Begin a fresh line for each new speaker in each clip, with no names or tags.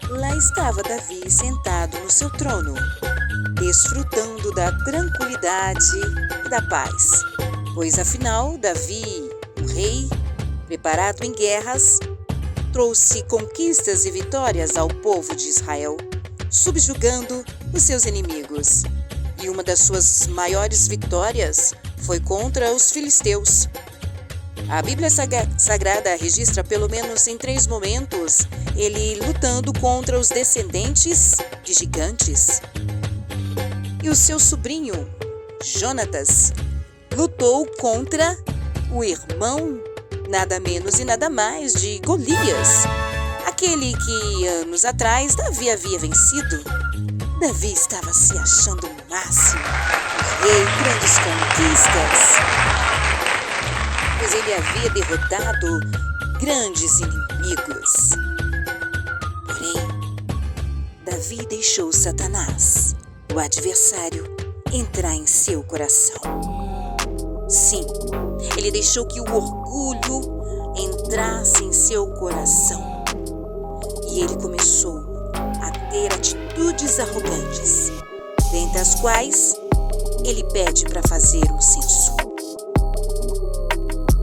Lá estava Davi sentado no seu trono, desfrutando da tranquilidade e da paz, pois afinal Davi, o rei, preparado em guerras, trouxe conquistas e vitórias ao povo de Israel, subjugando os seus inimigos. E uma das suas maiores vitórias foi contra os filisteus. A Bíblia Sagrada registra pelo menos em 3 momentos ele lutando contra os descendentes de gigantes. E o seu sobrinho, Jonatas, lutou contra o irmão, nada menos e nada mais, de Golias, aquele que anos atrás Davi havia vencido. Davi estava se achando o máximo, o rei, grandes conquistas, pois ele havia derrotado grandes inimigos. Porém, Davi deixou Satanás, o adversário, entrar em seu coração. Sim, ele deixou que o orgulho entrasse em seu coração. E ele começou a ter atitudes arrogantes, dentre as quais ele pede para fazer um censo.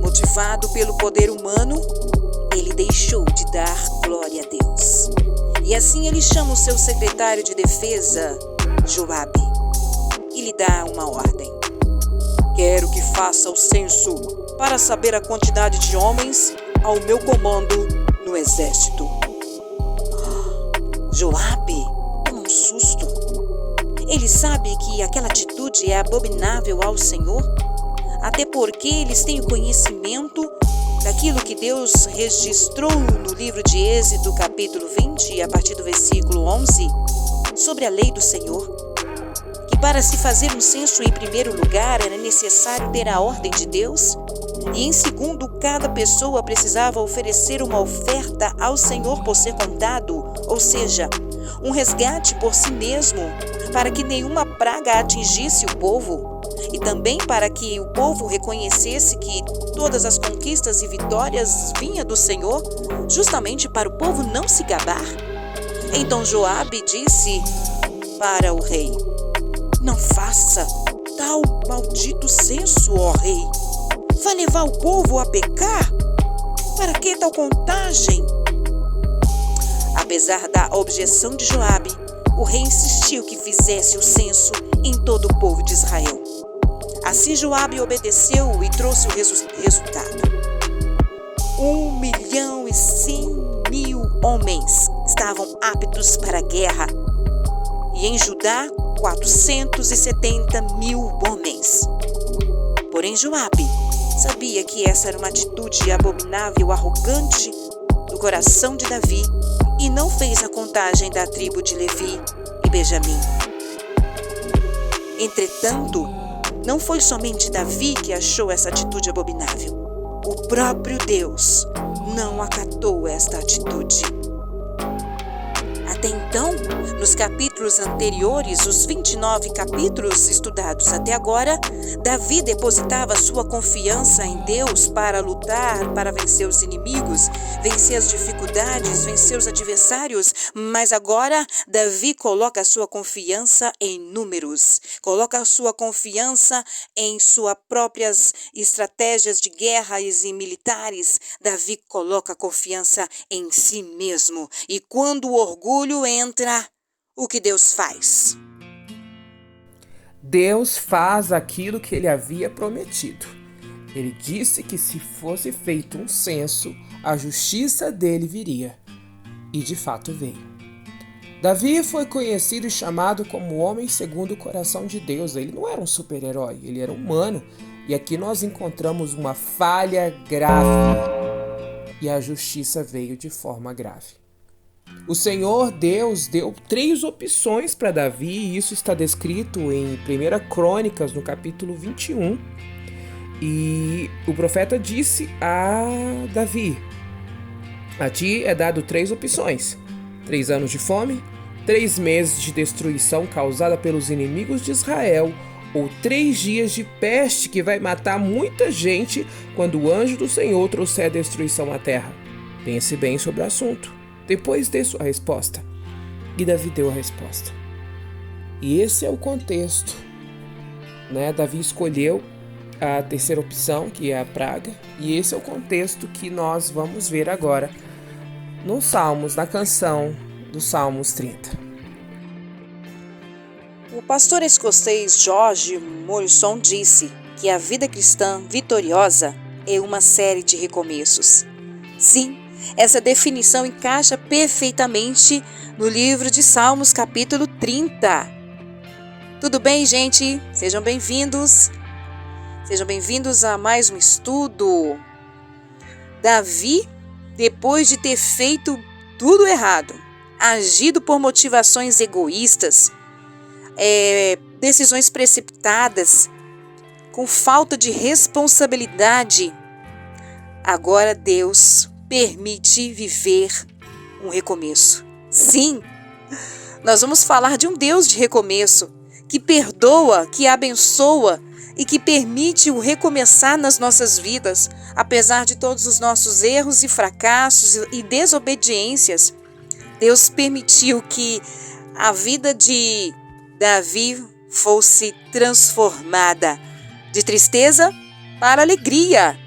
Motivado pelo poder humano, ele deixou de dar glória a Deus. E assim ele chama o seu secretário de defesa, Joabe, e lhe dá uma ordem. Quero que faça o censo para saber a quantidade de homens ao meu comando no exército. Joabe toma um susto. Ele sabe que aquela atitude é abominável ao Senhor, até porque eles têm o conhecimento daquilo que Deus registrou no livro de Êxodo, capítulo 20, a partir do versículo 11, sobre a lei do Senhor. Que para se fazer um censo, em primeiro lugar, era necessário ter a ordem de Deus, e em segundo, cada pessoa precisava oferecer uma oferta ao Senhor por ser contado, ou seja, um resgate por si mesmo, para que nenhuma praga atingisse o povo, e também para que o povo reconhecesse que todas as conquistas e vitórias vinham do Senhor, justamente para o povo não se gabar. Então Joabe disse para o rei: não faça tal maldito censo, ó rei. Vai levar o povo a pecar? Para que tal contagem? Apesar da objeção de Joabe, o rei insistiu que fizesse o censo em todo o povo de Israel. Assim Joabe obedeceu e trouxe o resultado. 1.100.000 homens estavam aptos para a guerra, e em Judá 470.000 homens. Porém Joabe sabia que essa era uma atitude abominável, arrogante do coração de Davi, e não fez a contagem da tribo de Levi e Benjamim. Entretanto, não foi somente Davi que achou essa atitude abominável. O próprio Deus não acatou esta atitude. Até então, nos capítulos anteriores, os 29 capítulos estudados até agora, Davi depositava sua confiança em Deus para lutar, para vencer os inimigos, vencer as dificuldades, vencer os adversários, mas agora Davi coloca a sua confiança em números, coloca a sua confiança em suas próprias estratégias de guerras e militares. Davi coloca a confiança em si mesmo, e quando o orgulho entra, o que Deus faz?
Deus faz aquilo que ele havia prometido. Ele disse que se fosse feito um censo, a justiça dele viria. E de fato veio. Davi foi conhecido e chamado como homem segundo o coração de Deus. Ele não era um super-herói, ele era humano. E aqui nós encontramos uma falha grave. E a justiça veio de forma grave. O Senhor Deus deu 3 opções para Davi, e isso está descrito em 1 Crônicas, no capítulo 21. E o profeta disse a Davi: a ti é dado 3 opções: 3 anos de fome, 3 meses de destruição causada pelos inimigos de Israel, ou 3 dias de peste que vai matar muita gente quando o anjo do Senhor trouxer a destruição à terra. Pense bem sobre o assunto. Depois dê sua resposta. E Davi deu a resposta. E esse é o contexto, né? Davi escolheu a terceira opção, que é a praga. E esse é o contexto que nós vamos ver agora nos Salmos, na canção dos Salmos 30.
O pastor escocês George Morrison disse que a vida cristã vitoriosa é uma série de recomeços. Sim, essa definição encaixa perfeitamente no livro de Salmos, capítulo 30. Tudo bem, gente? Sejam bem-vindos. Sejam bem-vindos a mais um estudo. Davi, depois de ter feito tudo errado, agido por motivações egoístas, decisões precipitadas, com falta de responsabilidade, agora Deus permite viver um recomeço. Sim, nós vamos falar de um Deus de recomeço, que perdoa, que abençoa e que permite o recomeçar nas nossas vidas, apesar de todos os nossos erros e fracassos e desobediências. Deus permitiu que a vida de Davi fosse transformada de tristeza para alegria.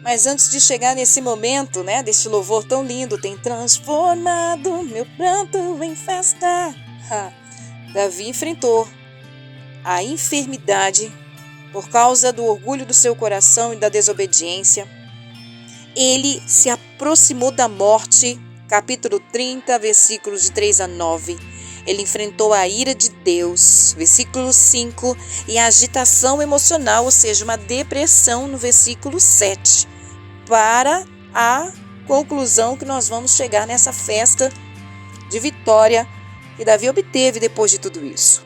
Mas antes de chegar nesse momento, né, desse louvor tão lindo, tem transformado meu pranto em festa. Davi enfrentou a enfermidade por causa do orgulho do seu coração e da desobediência. Ele se aproximou da morte, capítulo 30, versículos de 3 a 9. Ele enfrentou a ira de Deus, versículo 5, e a agitação emocional, ou seja, uma depressão, no versículo 7, para a conclusão que nós vamos chegar nessa festa de vitória que Davi obteve depois de tudo isso.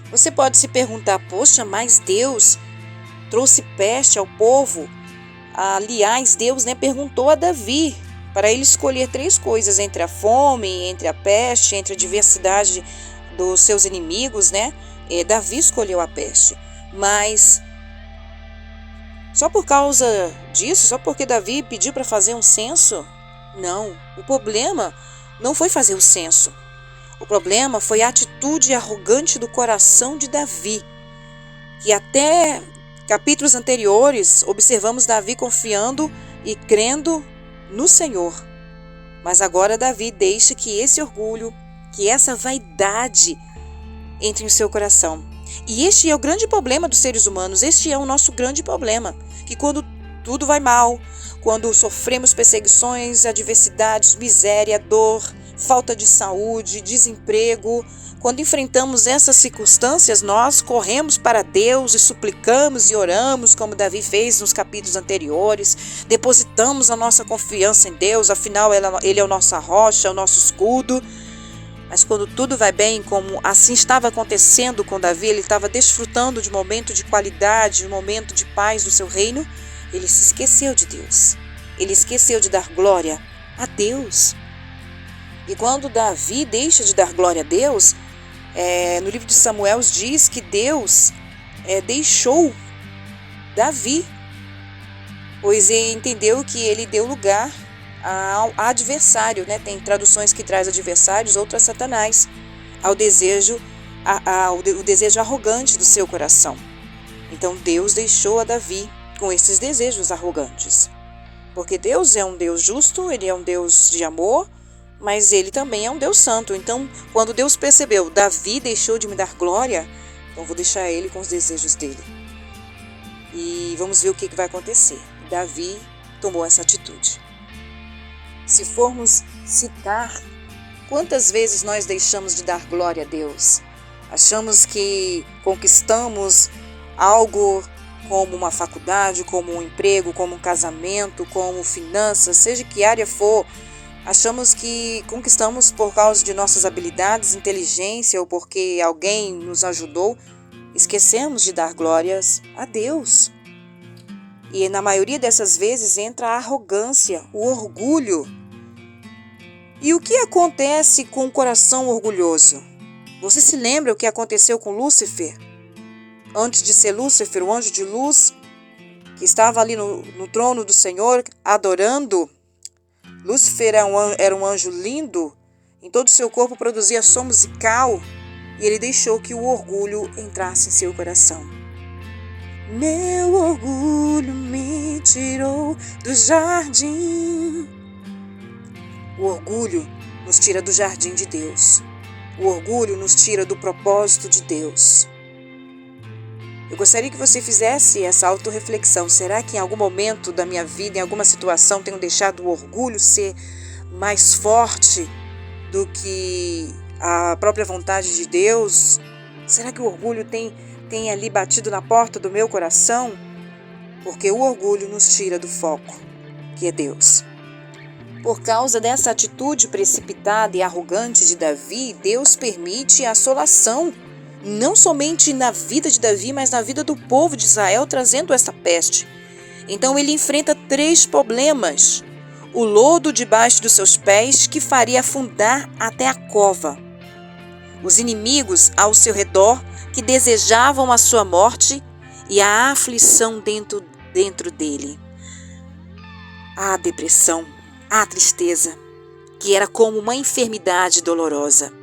Você pode se perguntar, poxa, mas Deus trouxe peste ao povo? Aliás, Deus, perguntou a Davi para ele escolher 3 coisas, entre a fome, entre a peste, entre a diversidade dos seus inimigos, Davi escolheu a peste. Mas só por causa disso, só porque Davi pediu para fazer um censo? Não, o problema não foi fazer o censo. O problema foi a atitude arrogante do coração de Davi, que até capítulos anteriores observamos Davi confiando e crendo no Senhor. Mas agora Davi deixa que esse orgulho, que essa vaidade entre em seu coração. E este é o grande problema dos seres humanos, este é o nosso grande problema, que quando tudo vai mal, quando sofremos perseguições, adversidades, miséria, dor, falta de saúde, desemprego, quando enfrentamos essas circunstâncias, nós corremos para Deus e suplicamos e oramos, como Davi fez nos capítulos anteriores, depositamos a nossa confiança em Deus, afinal Ele é a nossa rocha, é o nosso escudo. Mas quando tudo vai bem, como assim estava acontecendo com Davi, ele estava desfrutando de um momento de qualidade, de um momento de paz do seu reino, ele se esqueceu de Deus. Ele esqueceu de dar glória a Deus. E quando Davi deixa de dar glória a Deus, no livro de Samuel diz que Deus deixou Davi, pois ele entendeu que ele deu lugar ao adversário, Tem traduções que traz adversários, outras Satanás, ao desejo, o desejo arrogante do seu coração. Então Deus deixou a Davi com esses desejos arrogantes, porque Deus é um Deus justo, Ele é um Deus de amor, mas Ele também é um Deus santo. Então, quando Deus percebeu, Davi deixou de me dar glória, então vou deixar ele com os desejos dele. E vamos ver o que vai acontecer. Davi tomou essa atitude. Se formos citar, quantas vezes nós deixamos de dar glória a Deus? Achamos que conquistamos algo como uma faculdade, como um emprego, como um casamento, como finanças, seja que área for. Achamos que conquistamos por causa de nossas habilidades, inteligência ou porque alguém nos ajudou. Esquecemos de dar glórias a Deus. E na maioria dessas vezes entra a arrogância, o orgulho. E o que acontece com o coração orgulhoso? Você se lembra o que aconteceu com Lúcifer? Antes de ser Lúcifer, o anjo de luz, que estava ali no trono do Senhor, adorando. Lúcifer era um anjo lindo, em todo o seu corpo produzia som musical, e ele deixou que o orgulho entrasse em seu coração. Meu orgulho me tirou do jardim. O orgulho nos tira do jardim de Deus. O orgulho nos tira do propósito de Deus. Eu gostaria que você fizesse essa autorreflexão. Será que em algum momento da minha vida, em alguma situação, tenho deixado o orgulho ser mais forte do que a própria vontade de Deus? Será que o orgulho tem ali batido na porta do meu coração? Porque o orgulho nos tira do foco, que é Deus. Por causa dessa atitude precipitada e arrogante de Davi, Deus permite a assolação, não somente na vida de Davi, mas na vida do povo de Israel, trazendo essa peste. Então ele enfrenta 3 problemas. O lodo debaixo dos seus pés, que faria afundar até a cova. Os inimigos ao seu redor, que desejavam a sua morte, e a aflição dentro dele. A depressão, a tristeza, que era como uma enfermidade dolorosa.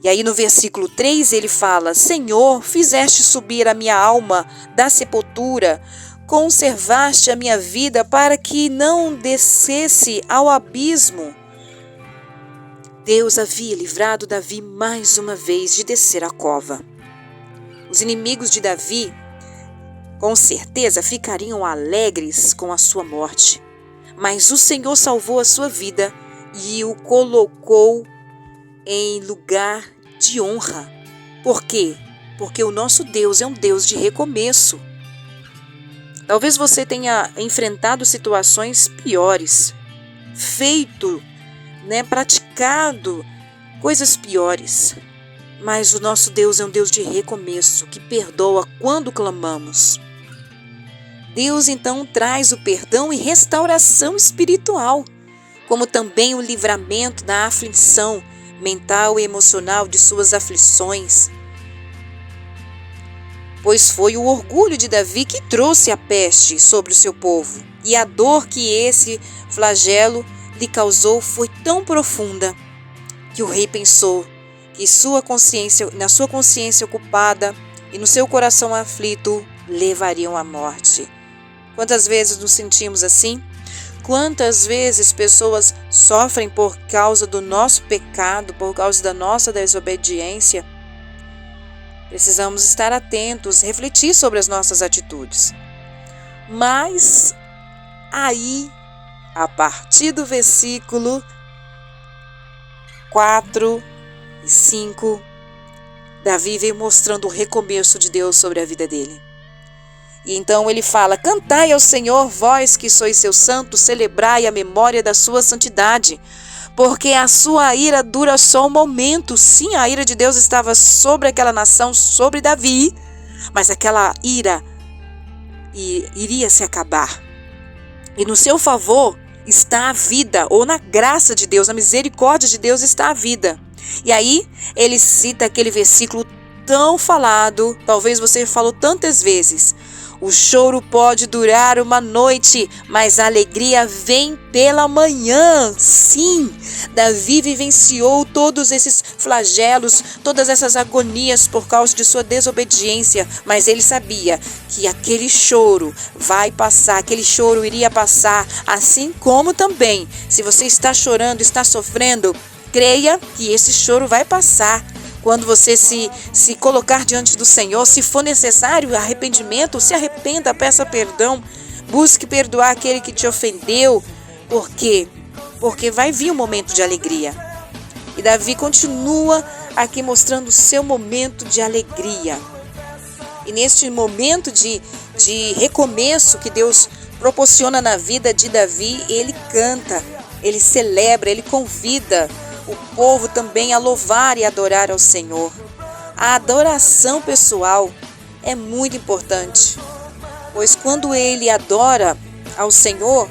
E aí no versículo 3 ele fala: Senhor, fizeste subir a minha alma da sepultura, conservaste a minha vida para que não descesse ao abismo. Deus havia livrado Davi mais uma vez de descer à cova. Os inimigos de Davi, com certeza, ficariam alegres com a sua morte. Mas o Senhor salvou a sua vida e o colocou em lugar de honra. Por quê? Porque o nosso Deus é um Deus de recomeço. Talvez você tenha enfrentado situações piores, praticado coisas piores. Mas o nosso Deus é um Deus de recomeço, que perdoa quando clamamos. Deus então traz o perdão e restauração espiritual, como também o livramento da aflição mental e emocional de suas aflições. Pois foi o orgulho de Davi que trouxe a peste sobre o seu povo, e a dor que esse flagelo lhe causou foi tão profunda que o rei pensou que na sua consciência ocupada e no seu coração aflito levariam à morte. Quantas vezes nos sentimos assim? Quantas vezes pessoas sofrem por causa do nosso pecado, por causa da nossa desobediência? Precisamos estar atentos, refletir sobre as nossas atitudes. Mas aí, a partir do versículo 4 e 5, Davi veio mostrando o recomeço de Deus sobre a vida dele. E então ele fala: cantai ao Senhor, vós que sois seu santo, celebrai a memória da sua santidade, porque a sua ira dura só um momento. Sim, a ira de Deus estava sobre aquela nação, sobre Davi, mas aquela ira iria se acabar. E no seu favor está a vida, ou na graça de Deus, na misericórdia de Deus está a vida. E aí ele cita aquele versículo tão falado, talvez você falou tantas vezes: o choro pode durar uma noite, mas a alegria vem pela manhã. Sim, Davi vivenciou todos esses flagelos, todas essas agonias por causa de sua desobediência, mas ele sabia que aquele choro vai passar, aquele choro iria passar, assim como também, se você está chorando, está sofrendo, creia que esse choro vai passar. Quando você se colocar diante do Senhor, se for necessário arrependimento, se arrependa, peça perdão, busque perdoar aquele que te ofendeu. Por quê? Porque vai vir um momento de alegria. E Davi continua aqui mostrando o seu momento de alegria. E neste momento de recomeço que Deus proporciona na vida de Davi, ele canta, ele celebra, ele convida o povo também a louvar e adorar ao Senhor. A adoração pessoal é muito importante, pois quando ele adora ao Senhor,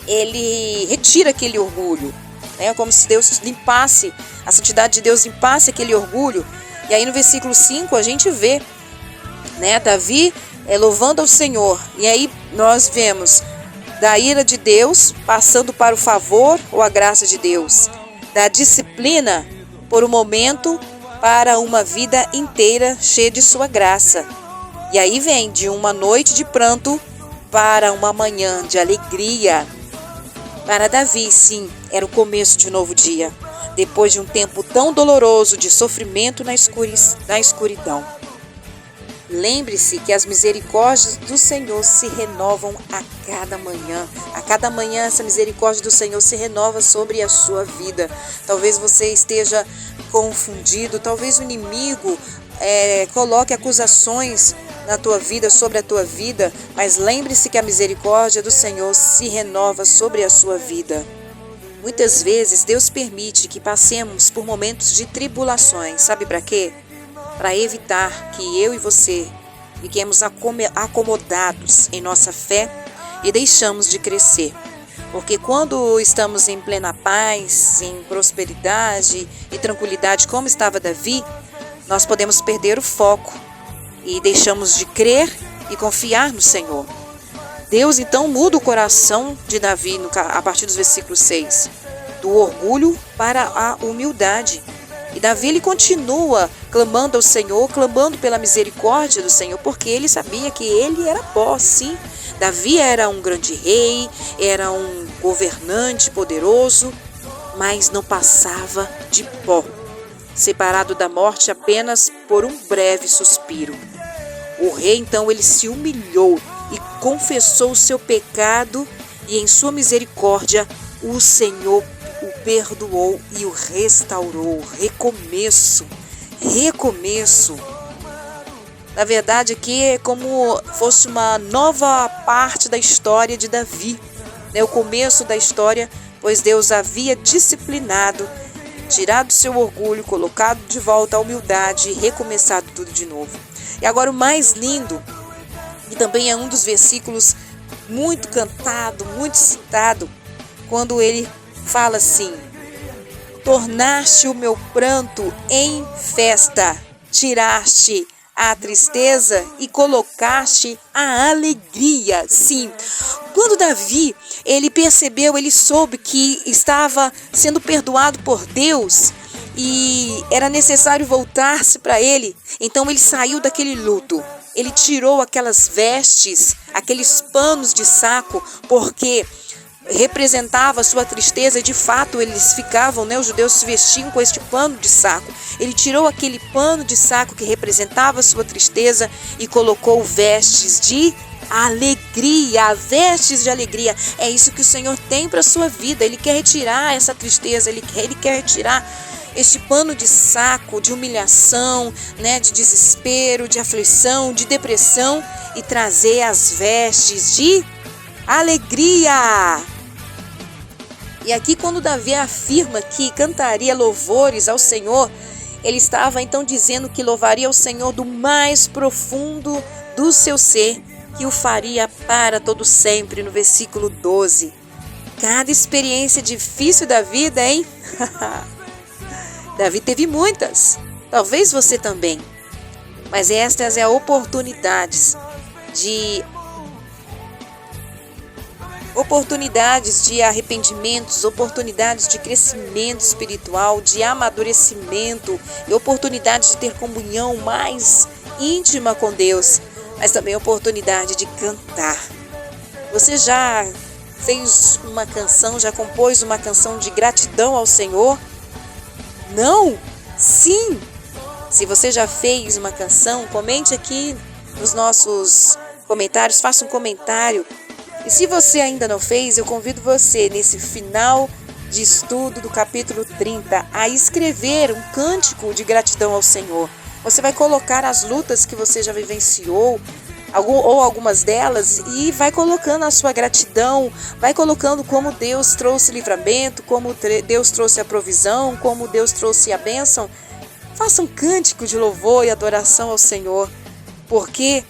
ele retira aquele orgulho, né? Como se Deus limpasse, a santidade de Deus limpasse aquele orgulho. E aí no versículo 5 a gente vê, né, Davi louvando ao Senhor. E aí nós vemos da ira de Deus passando para o favor ou a graça de Deus, da disciplina por um momento para uma vida inteira cheia de sua graça. E aí vem de uma noite de pranto para uma manhã de alegria. Para Davi, sim, era o começo de um novo dia, depois de um tempo tão doloroso de sofrimento na escuridão. Lembre-se que as misericórdias do Senhor se renovam a cada manhã. A cada manhã essa misericórdia do Senhor se renova sobre a sua vida. Talvez você esteja confundido, talvez o inimigo coloque acusações na tua vida, sobre a tua vida, mas lembre-se que a misericórdia do Senhor se renova sobre a sua vida. Muitas vezes Deus permite que passemos por momentos de tribulações. Sabe para quê? Para evitar que eu e você fiquemos acomodados em nossa fé e deixamos de crescer. Porque quando estamos em plena paz, em prosperidade e tranquilidade, como estava Davi, nós podemos perder o foco e deixamos de crer e confiar no Senhor. Deus então muda o coração de Davi a partir dos versículos 6, do orgulho para a humildade. E Davi ele continua clamando ao Senhor, clamando pela misericórdia do Senhor, porque ele sabia que ele era pó, sim. Davi era um grande rei, era um governante poderoso, mas não passava de pó, separado da morte apenas por um breve suspiro. O rei então ele se humilhou e confessou o seu pecado, e em sua misericórdia o Senhor o perdoou e o restaurou. Recomeço. Na verdade, aqui é como fosse uma nova parte da história de Davi, o começo da história, pois Deus havia disciplinado, tirado seu orgulho, colocado de volta a humildade e recomeçado tudo de novo. E agora o mais lindo, e também é um dos versículos muito cantado, muito citado, quando ele fala assim: tornaste o meu pranto em festa, tiraste a tristeza e colocaste a alegria. Sim, quando Davi, ele percebeu, ele soube que estava sendo perdoado por Deus e era necessário voltar-se para ele, então ele saiu daquele luto. Ele tirou aquelas vestes, aqueles panos de saco, porque representava a sua tristeza, e de fato eles ficavam, os judeus se vestiam com este pano de saco. Ele tirou aquele pano de saco que representava a sua tristeza e colocou vestes de alegria, vestes de alegria. É isso que o Senhor tem para a sua vida. Ele quer retirar essa tristeza, Ele quer retirar este pano de saco, de humilhação, de desespero, de aflição, de depressão, e trazer as vestes de alegria. E aqui, quando Davi afirma que cantaria louvores ao Senhor, ele estava então dizendo que louvaria ao Senhor do mais profundo do seu ser, que o faria para todo sempre, no versículo 12. Cada experiência difícil da vida, hein? Davi teve muitas, talvez você também, mas estas são oportunidades de arrependimentos, oportunidades de crescimento espiritual, de amadurecimento e oportunidades de ter comunhão mais íntima com Deus, mas também oportunidade de cantar. Você já fez uma canção, já compôs uma canção de gratidão ao Senhor? Não? Sim! Se você já fez uma canção, comente aqui nos nossos comentários, faça um comentário. E se você ainda não fez, eu convido você, nesse final de estudo do capítulo 30, a escrever um cântico de gratidão ao Senhor. Você vai colocar as lutas que você já vivenciou, ou algumas delas, e vai colocando a sua gratidão, vai colocando como Deus trouxe livramento, como Deus trouxe a provisão, como Deus trouxe a bênção. Faça um cântico de louvor e adoração ao Senhor, porque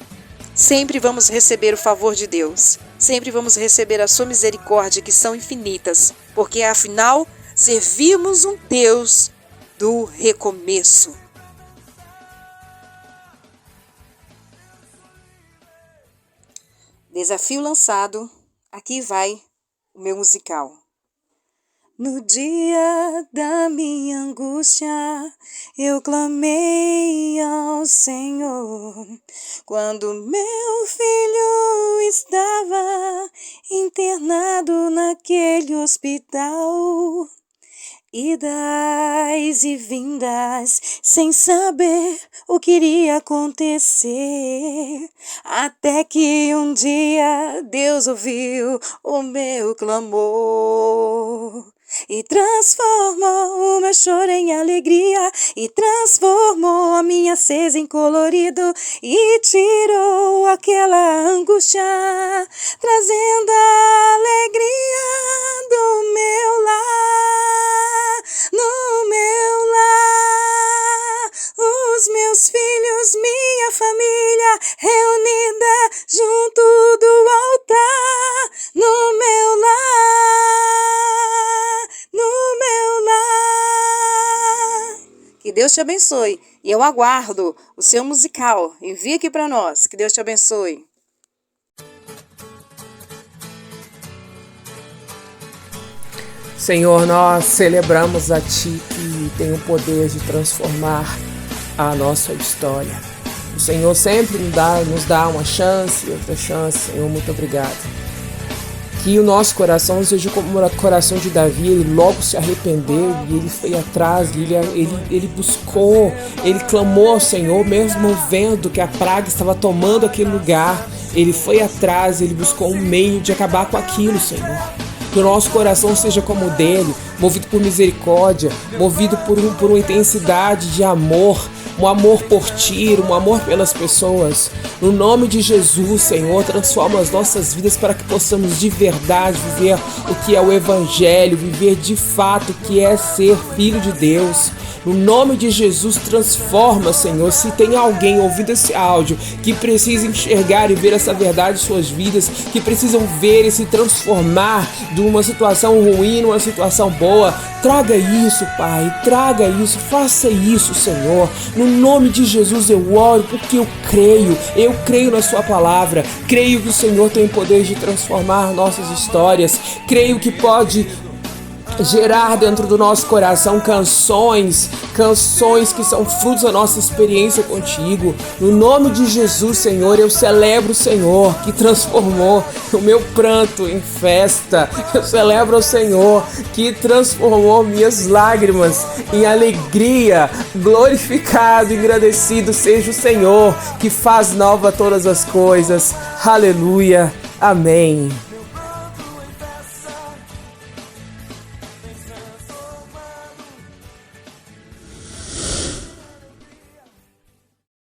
sempre vamos receber o favor de Deus, sempre vamos receber a sua misericórdia, que são infinitas, porque afinal servimos um Deus do recomeço. Desafio lançado, aqui vai o meu musical. No dia da minha angústia, eu clamei ao Senhor. Quando meu filho estava internado naquele hospital, idas e vindas, sem saber o que iria acontecer, até que um dia Deus ouviu o meu clamor e transformou o meu choro em alegria, e transformou a minha cesa em colorido, e tirou aquela angústia, trazendo a alegria do meu lar. No meu lar, os meus filhos, minha família reunida junto do altar. No meu lar, no meu lar. Que Deus te abençoe, e eu aguardo o seu musical. Envie aqui para nós. Que Deus te abençoe.
Senhor, nós celebramos a Ti que tem o poder de transformar a nossa história. O Senhor sempre nos dá uma chance, outra chance. Senhor, muito obrigado. Que o nosso coração seja como o coração de Davi. Ele logo se arrependeu e ele foi atrás, ele buscou, ele clamou ao Senhor, mesmo vendo que a praga estava tomando aquele lugar. Ele foi atrás, ele buscou um meio de acabar com aquilo, Senhor. Que o nosso coração seja como o dele, movido por misericórdia, movido por uma intensidade de amor, um amor por Ti, um amor pelas pessoas. No nome de Jesus, Senhor, transforma as nossas vidas para que possamos de verdade viver o que é o Evangelho, viver de fato o que é ser filho de Deus. No nome de Jesus, transforma, Senhor. Se tem alguém ouvindo esse áudio que precisa enxergar e ver essa verdade em suas vidas, que precisam ver e se transformar de uma situação ruim numa situação boa, traga isso, Pai, traga isso, faça isso, Senhor. No nome de Jesus eu oro porque eu creio na Sua palavra, creio que o Senhor tem o poder de transformar nossas histórias, creio que pode gerar dentro do nosso coração canções que são frutos da nossa experiência contigo. No nome de Jesus, Senhor, eu celebro o Senhor que transformou o meu pranto em festa. Eu celebro o Senhor que transformou minhas lágrimas em alegria. Glorificado e agradecido seja o Senhor que faz nova todas as coisas. Aleluia. Amém.